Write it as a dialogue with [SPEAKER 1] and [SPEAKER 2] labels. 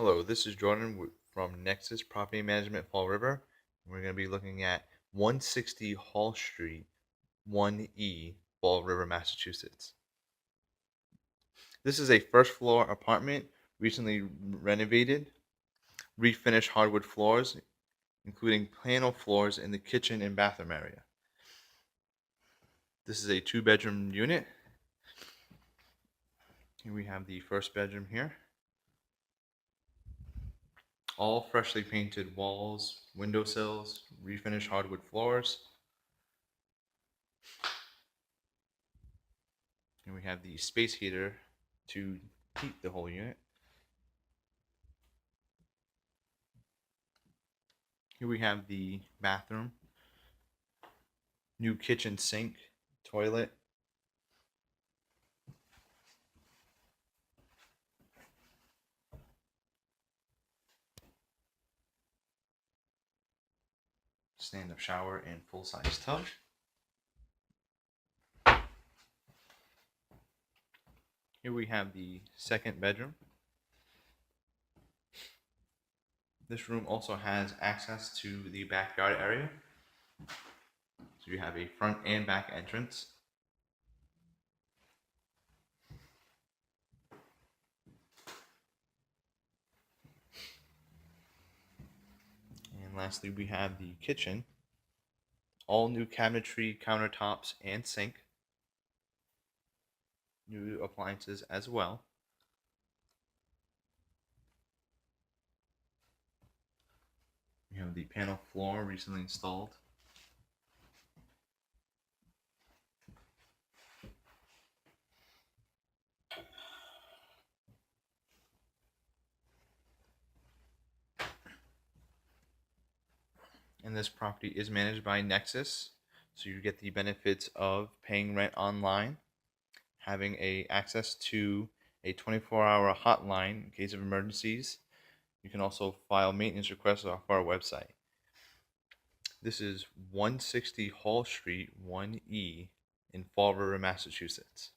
[SPEAKER 1] Hello, this is Jordan from Nexus Property Management Fall River. We're going to be looking at 160 Hall Street, 1E, Fall River, Massachusetts. This is a first floor apartment, recently renovated, refinished hardwood floors, including panel floors in the kitchen and bathroom area. This is a 2-bedroom unit. Here we have the first bedroom here. All freshly painted walls, windowsills, refinished hardwood floors. And we have the space heater to heat the whole unit. Here we have the bathroom, new kitchen sink, toilet. Stand-up shower and full-size tub. Here we have the second bedroom. This room also has access to the backyard area. So you have a front and back entrance. And lastly, we have the kitchen. All new cabinetry, countertops, and sink. New appliances as well. We have the panel floor recently installed. And this property is managed by Nexus, so you get the benefits of paying rent online, having access to a 24-hour hotline in case of emergencies. You can also file maintenance requests off our website. This is 160 Hall Street, 1E in Fall River, Massachusetts.